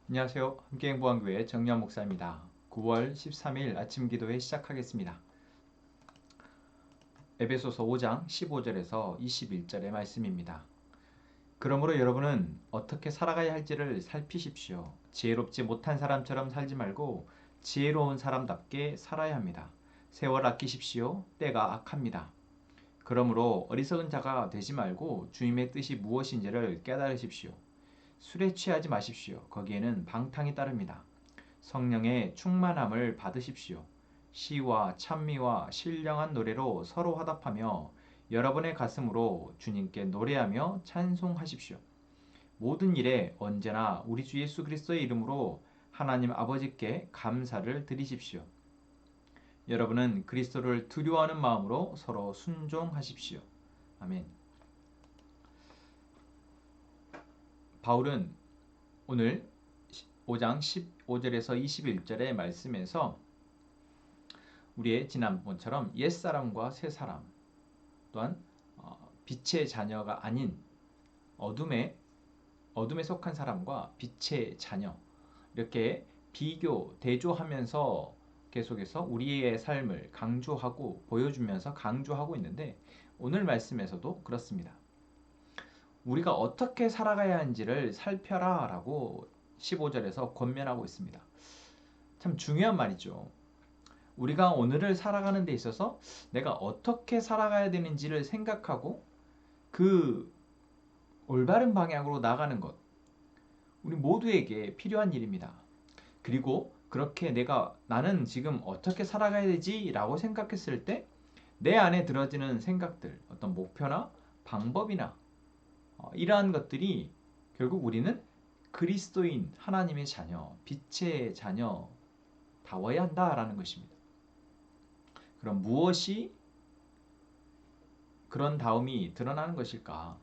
안녕하세요. 함께행보한교회 정유한 목사입니다. 9월 13일 아침 기도회 시작하겠습니다. 에베소서 5장 15절에서 21절의 말씀입니다. 그러므로 여러분은 어떻게 살아가야 할지를 살피십시오. 지혜롭지 못한 사람처럼 살지 말고 지혜로운 사람답게 살아야 합니다. 세월 아끼십시오. 때가 악합니다. 그러므로 어리석은 자가 되지 말고 주님의 뜻이 무엇인지를 깨달으십시오. 술에 취하지 마십시오. 거기에는 방탕이 따릅니다. 성령의 충만함을 받으십시오. 시와 찬미와 신령한 노래로 서로 화답하며 여러분의 가슴으로 주님께 노래하며 찬송하십시오. 모든 일에 언제나 우리 주 예수 그리스도의 이름으로 하나님 아버지께 감사를 드리십시오. 여러분은 그리스도를 두려워하는 마음으로 서로 순종하십시오. 아멘. 바울은 오늘 5장 15절에서 21절의 말씀에서 우리의 지난번처럼 옛사람과 새사람 또한 빛의 자녀가 아닌 어둠에 속한 사람과 빛의 자녀 이렇게 비교, 대조하면서 계속해서 우리의 삶을 강조하고 보여주면서 강조하고 있는데 오늘 말씀에서도 그렇습니다. 우리가 어떻게 살아가야 하는지를 살펴라 라고 15절에서 권면하고 있습니다. 참 중요한 말이죠. 우리가 오늘을 살아가는 데 있어서 내가 어떻게 살아가야 되는지를 생각하고 그 올바른 방향으로 나가는 것, 우리 모두에게 필요한 일입니다. 그리고 그렇게 나는 지금 어떻게 살아가야 되지? 라고 생각했을 때 내 안에 들어지는 생각들, 어떤 목표나 방법이나 이러한 것들이 결국 우리는 그리스도인 하나님의 자녀, 빛의 자녀다워야 한다라는 것입니다. 그럼 무엇이 그런 다움이 드러나는 것일까?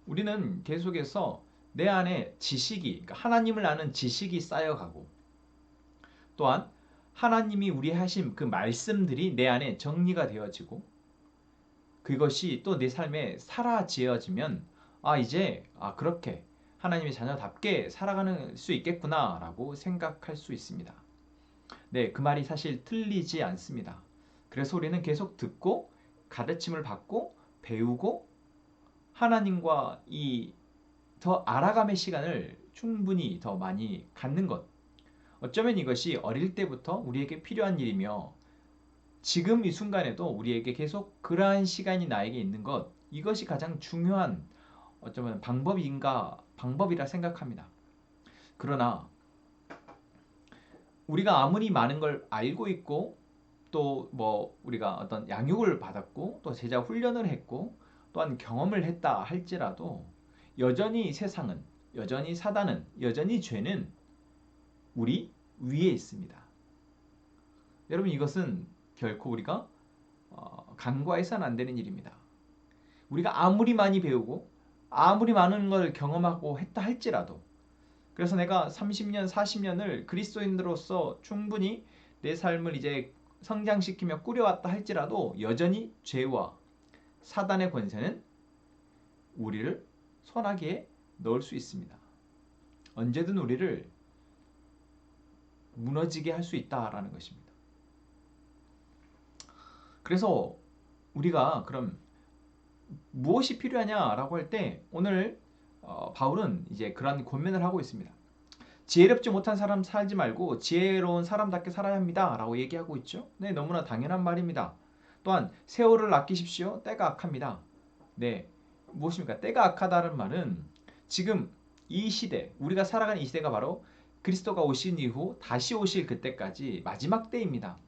우리는 계속해서 내 안에 지식이, 그러니까 하나님을 아는 지식이 쌓여가고 또한 하나님이 우리 하신 그 말씀들이 내 안에 정리가 되어지고 그것이 또 내 삶에 사라지어지면 이제 그렇게 하나님의 자녀답게 살아가는 수 있겠구나 라고 생각할 수 있습니다. 네, 그 말이 사실 틀리지 않습니다. 그래서 우리는 계속 듣고 가르침을 받고 배우고 하나님과 이 더 알아감의 시간을 충분히 더 많이 갖는 것. 어쩌면 이것이 어릴 때부터 우리에게 필요한 일이며 지금 이 순간에도 우리에게 계속 그러한 시간이 나에게 있는 것. 이것이 가장 중요한 어쩌면 방법이라 생각합니다. 그러나 우리가 아무리 많은 걸 알고 있고 또 우리가 어떤 양육을 받았고 또 제자 훈련을 했고 또한 경험을 했다 할지라도 여전히 세상은, 여전히 사단은, 여전히 죄는 우리 위에 있습니다. 여러분 이것은 결코 우리가 간과해서는 안 되는 일입니다. 우리가 아무리 많이 배우고 아무리 많은 걸 경험하고 했다 할지라도 그래서 내가 30년, 40년을 그리스도인으로서 충분히 내 삶을 이제 성장시키며 꾸려왔다 할지라도 여전히 죄와 사단의 권세는 우리를 소나기에 넣을 수 있습니다. 언제든 우리를 무너지게 할 수 있다라는 것입니다. 그래서 우리가 그럼 무엇이 필요하냐라고 할 때 오늘 바울은 이제 그런 권면을 하고 있습니다. 지혜롭지 못한 사람 살지 말고 지혜로운 사람답게 살아야 합니다 라고 얘기하고 있죠. 네, 너무나 당연한 말입니다. 또한 세월을 아끼십시오. 때가 악합니다. 네, 무엇입니까? 때가 악하다는 말은 지금 이 시대, 우리가 살아가는 이 시대가 바로 그리스도가 오신 이후 다시 오실 그때까지 마지막 때입니다.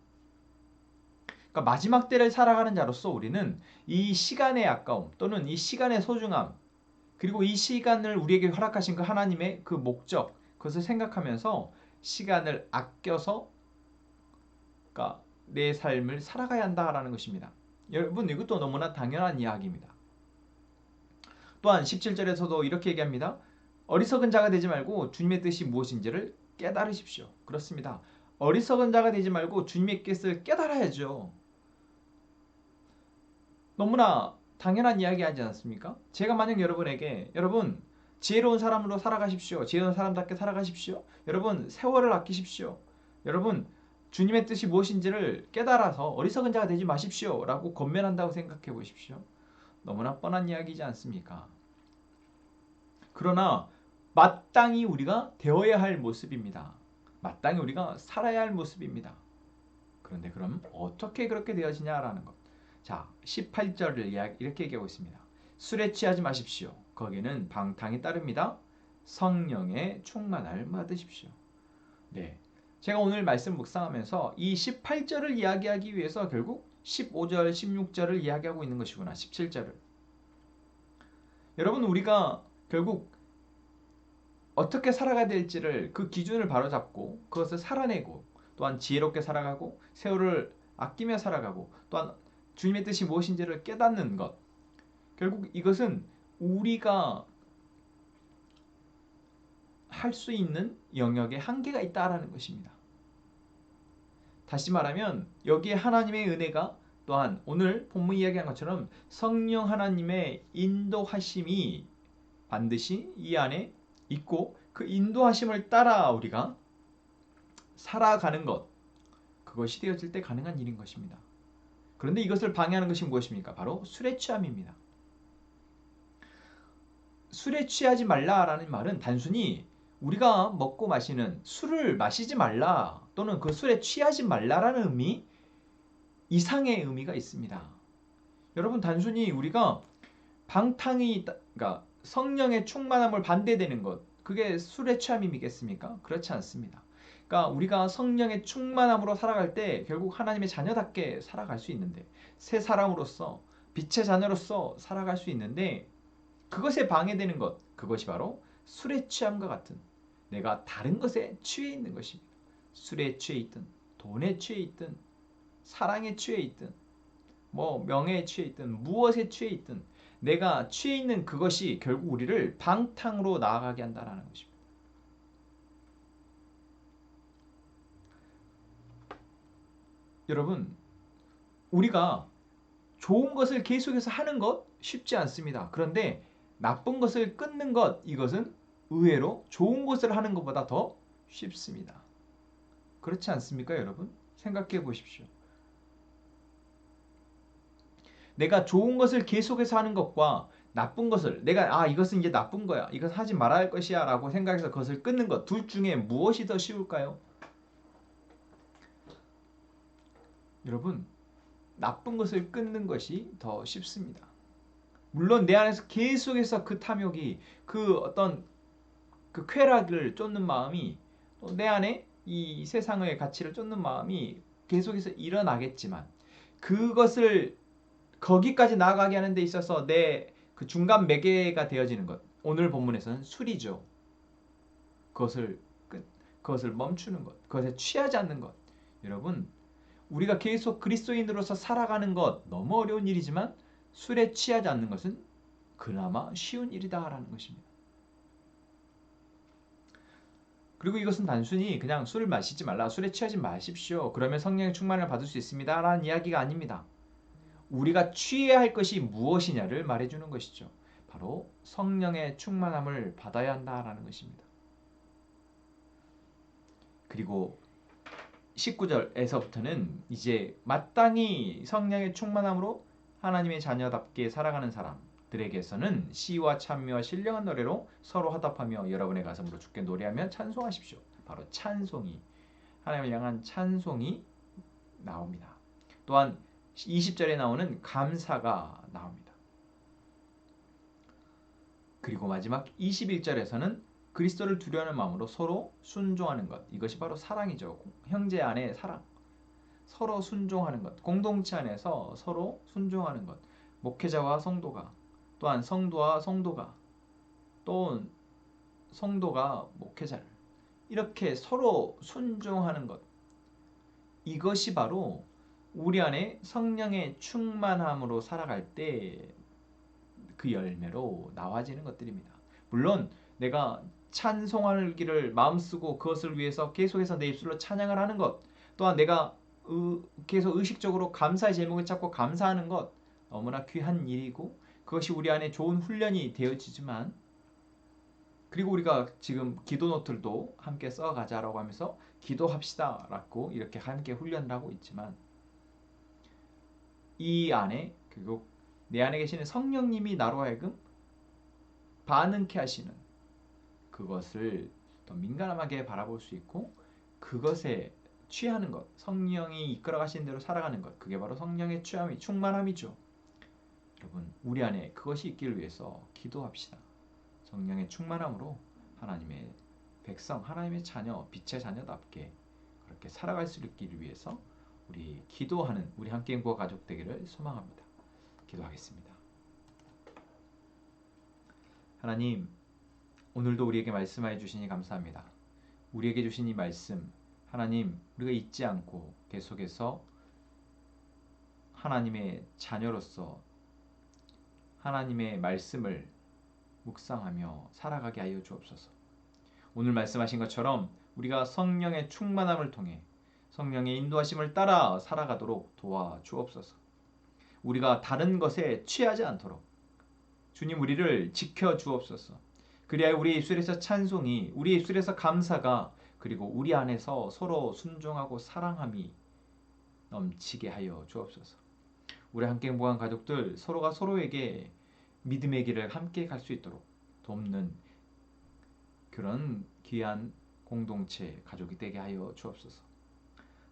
그러니까 마지막 때를 살아가는 자로서 우리는 이 시간의 아까움 또는 이 시간의 소중함 그리고 이 시간을 우리에게 허락하신 그 하나님의 그 목적 그것을 생각하면서 시간을 아껴서 그러니까 내 삶을 살아가야 한다라는 것입니다. 여러분 이것도 너무나 당연한 이야기입니다. 또한 17절에서도 이렇게 얘기합니다. 어리석은 자가 되지 말고 주님의 뜻이 무엇인지를 깨달으십시오. 그렇습니다. 어리석은 자가 되지 말고 주님의 뜻을 깨달아야죠. 너무나 당연한 이야기 하지 않습니까? 제가 만약 여러분에게 여러분 지혜로운 사람으로 살아가십시오. 지혜로운 사람답게 살아가십시오. 여러분 세월을 아끼십시오. 여러분 주님의 뜻이 무엇인지를 깨달아서 어리석은 자가 되지 마십시오. 라고 권면한다고 생각해 보십시오. 너무나 뻔한 이야기지 않습니까? 그러나 마땅히 우리가 되어야 할 모습입니다. 마땅히 우리가 살아야 할 모습입니다. 그런데 그럼 어떻게 그렇게 되어지냐라는 것. 자, 18절을 이렇게 얘기하고 있습니다. 술에 취하지 마십시오. 거기에는 방탕이 따릅니다. 성령의 충만을 받으십시오. 네, 제가 오늘 말씀 묵상하면서 이 18절을 이야기하기 위해서 결국 15절, 16절을 이야기하고 있는 것이구나. 17절을. 여러분 우리가 결국 어떻게 살아가야 될지를 그 기준을 바로잡고 그것을 살아내고 또한 지혜롭게 살아가고 세월을 아끼며 살아가고 또한 주님의 뜻이 무엇인지를 깨닫는 것. 결국 이것은 우리가 할 수 있는 영역에 한계가 있다라는 것입니다. 다시 말하면 여기에 하나님의 은혜가 또한 오늘 본문 이야기한 것처럼 성령 하나님의 인도하심이 반드시 이 안에 있고 그 인도하심을 따라 우리가 살아가는 것, 그것이 되어질 때 가능한 일인 것입니다. 그런데 이것을 방해하는 것이 무엇입니까? 바로 술에 취함입니다. 술에 취하지 말라라는 말은 단순히 우리가 먹고 마시는 술을 마시지 말라 또는 그 술에 취하지 말라라는 의미 이상의 의미가 있습니다. 여러분 단순히 우리가 방탕이 그러니까 성령의 충만함을 반대되는 것, 그게 술의 취함이겠습니까? 그렇지 않습니다. 그러니까 우리가 성령의 충만함으로 살아갈 때 결국 하나님의 자녀답게 살아갈 수 있는데 새 사람으로서 빛의 자녀로서 살아갈 수 있는데 그것에 방해되는 것, 그것이 바로 술의 취함과 같은 내가 다른 것에 취해 있는 것입니다. 술에 취해 있든 돈에 취해 있든 사랑에 취해 있든 뭐 명예에 취해 있든 무엇에 취해 있든 내가 취해 있는 그것이 결국 우리를 방탕으로 나아가게 한다는 것입니다. 여러분 우리가 좋은 것을 계속해서 하는 것 쉽지 않습니다. 그런데 나쁜 것을 끊는 것, 이것은 의외로 좋은 것을 하는 것보다 더 쉽습니다. 그렇지 않습니까, 여러분? 생각해 보십시오. 내가 좋은 것을 계속해서 하는 것과 나쁜 것을 내가 이것은 이제 나쁜 거야, 이것은 하지 말아야 할 것이야 라고 생각해서 그것을 끊는 것, 둘 중에 무엇이 더 쉬울까요? 여러분 나쁜 것을 끊는 것이 더 쉽습니다. 물론 내 안에서 계속해서 그 탐욕이 그 어떤 그 쾌락을 쫓는 마음이 또 내 안에 이 세상의 가치를 쫓는 마음이 계속해서 일어나겠지만 그것을 거기까지 나아가게 하는 데 있어서 내 그 중간 매개가 되어지는 것, 오늘 본문에서는 술이죠. 그것을 멈추는 것, 그것에 취하지 않는 것. 여러분 우리가 계속 그리스도인으로서 살아가는 것 너무 어려운 일이지만 술에 취하지 않는 것은 그나마 쉬운 일이다라는 것입니다. 그리고 이것은 단순히 그냥 술을 마시지 말라, 술에 취하지 마십시오, 그러면 성령의 충만을 받을 수 있습니다 라는 이야기가 아닙니다. 우리가 취해야 할 것이 무엇이냐를 말해주는 것이죠. 바로 성령의 충만함을 받아야 한다라는 것입니다. 그리고 19절에서부터는 이제 마땅히 성령의 충만함으로 하나님의 자녀답게 살아가는 사람들에게서는 시와 찬미와 신령한 노래로 서로 화답하며 여러분의 가슴으로 주께 노래하며 찬송하십시오. 바로 찬송이, 하나님을 향한 찬송이 나옵니다. 또한 20절에 나오는 감사가 나옵니다. 그리고 마지막 21절에서는 그리스도를 두려워하는 마음으로 서로 순종하는 것, 이것이 바로 사랑이죠. 형제 안의 사랑, 서로 순종하는 것, 공동체 안에서 서로 순종하는 것, 목회자와 성도가, 또한 성도와 성도가, 또 성도가 목회자를 이렇게 서로 순종하는 것, 이것이 바로 우리 안에 성령의 충만함으로 살아갈 때 그 열매로 나와지는 것들입니다. 물론 내가 찬송하기를 마음쓰고 그것을 위해서 계속해서 내 입술로 찬양을 하는 것, 또한 내가 계속 의식적으로 감사의 제목을 찾고 감사하는 것, 너무나 귀한 일이고 그것이 우리 안에 좋은 훈련이 되어지지만 그리고 우리가 지금 기도 노트도 함께 써가자라고 하면서 기도합시다라고 이렇게 함께 훈련을 하고 있지만 이 안에 그리고 내 안에 계시는 성령님이 나로 하여금 반응케 하시는 그것을 더 민감하게 바라볼 수 있고 그것에 취하는 것, 성령이 이끌어 가시는 대로 살아가는 것, 그게 바로 성령의 충만함이죠. 여러분, 우리 안에 그것이 있기를 위해서 기도합시다. 성령의 충만함으로 하나님의 백성, 하나님의 자녀, 빛의 자녀답게 그렇게 살아갈 수 있기를 위해서 우리 기도하는 우리 함께 행복한 가족 되기를 소망합니다. 기도하겠습니다. 하나님, 오늘도 우리에게 말씀하여 주시니 감사합니다. 우리에게 주신 이 말씀, 하나님, 우리가 잊지 않고 계속해서 하나님의 자녀로서 하나님의 말씀을 묵상하며 살아가게 하여 주옵소서. 오늘 말씀하신 것처럼 우리가 성령의 충만함을 통해 성령의 인도하심을 따라 살아가도록 도와주옵소서. 우리가 다른 것에 취하지 않도록 주님 우리를 지켜주옵소서. 그리하여 우리 입술에서 찬송이, 우리 입술에서 감사가, 그리고 우리 안에서 서로 순종하고 사랑함이 넘치게 하여 주옵소서. 우리 함께 행복한 가족들 서로가 서로에게 믿음의 길을 함께 갈 수 있도록 돕는 그런 귀한 공동체 가족이 되게 하여 주옵소서.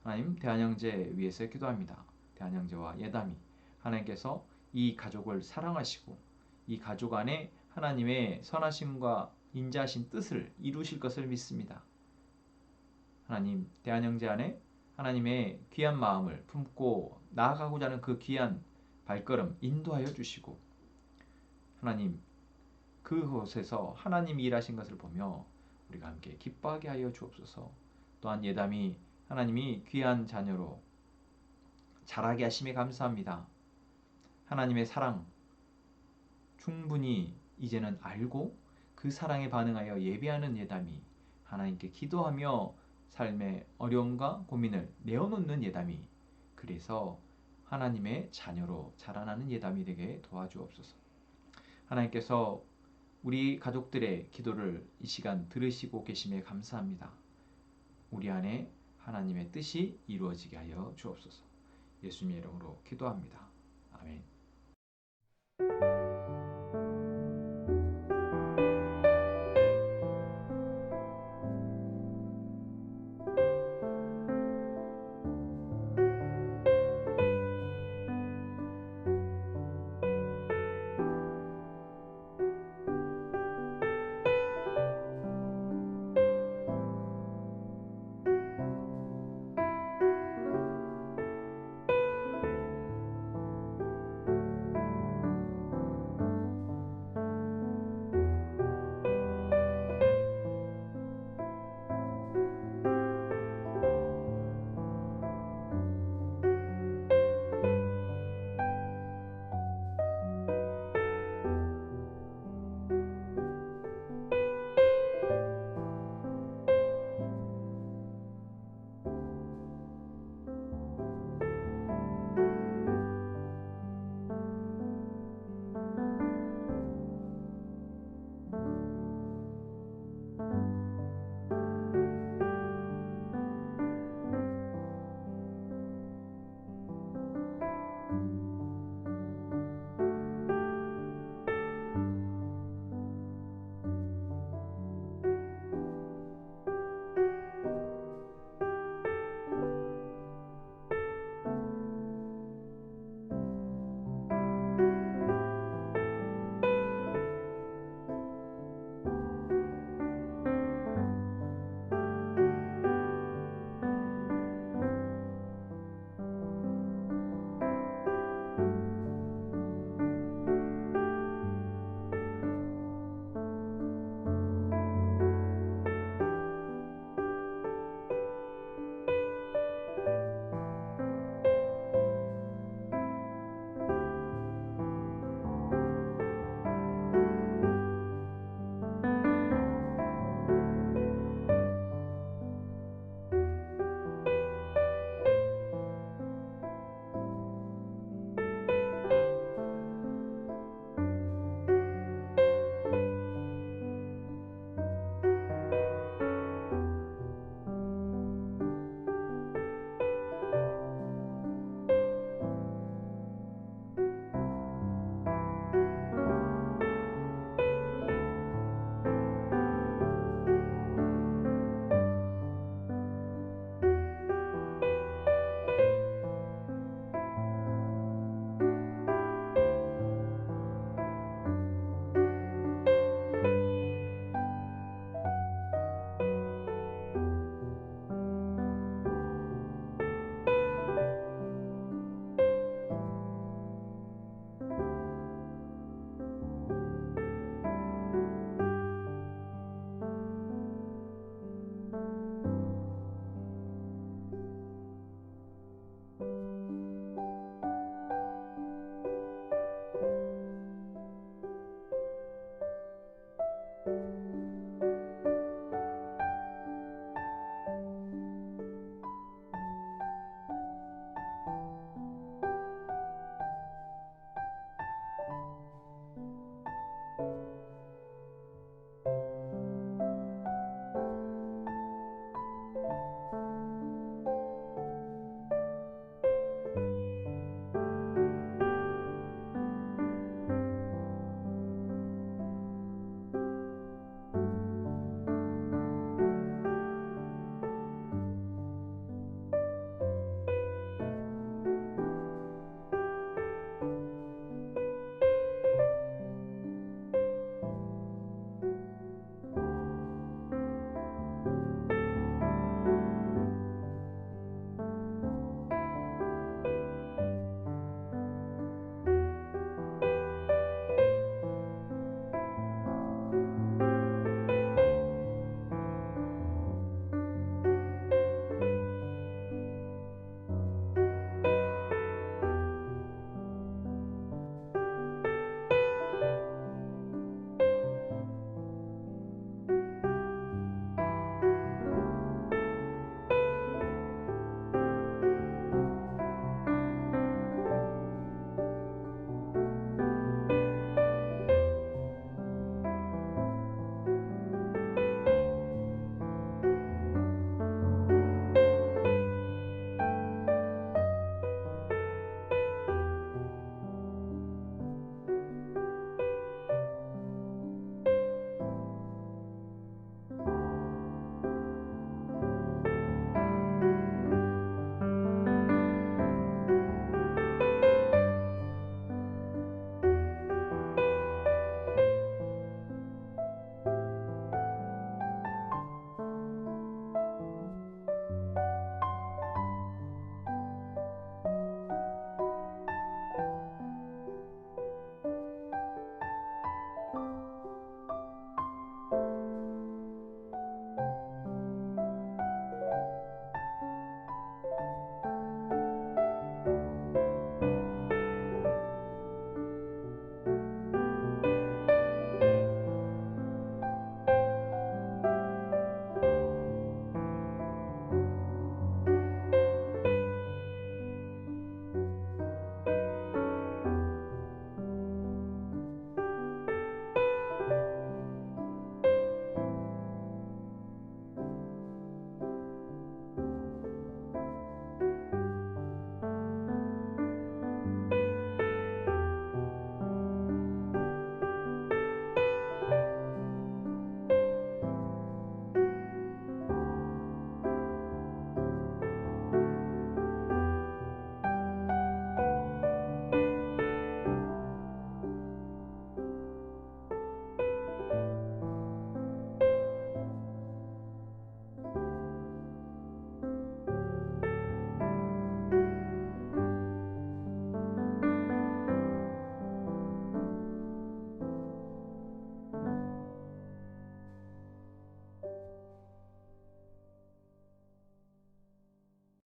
하나님, 대한형제 위해서 기도합니다. 대한형제와 예담이 하나님께서 이 가족을 사랑하시고 이 가족 안에 하나님의 선하심과 인자하신 뜻을 이루실 것을 믿습니다. 하나님, 대한형제 안에 하나님의 귀한 마음을 품고 나아가고자 하는 그 귀한 발걸음 인도하여 주시고 하나님, 그곳에서 하나님이 일하신 것을 보며 우리가 함께 기뻐하게 하여 주옵소서. 또한 예담이 하나님이 귀한 자녀로 자라게 하심에 감사합니다. 하나님의 사랑 충분히 이제는 알고 그 사랑에 반응하여 예배하는 예담이 하나님께 기도하며 삶의 어려움과 고민을 내어놓는 예담이 그래서 하나님의 자녀로 자라나는 예담이 되게 도와주옵소서. 하나님께서 우리 가족들의 기도를 이 시간 들으시고 계심에 감사합니다. 우리 안에 하나님의 뜻이 이루어지게 하여 주옵소서. 예수님의 이름으로 기도합니다. 아멘.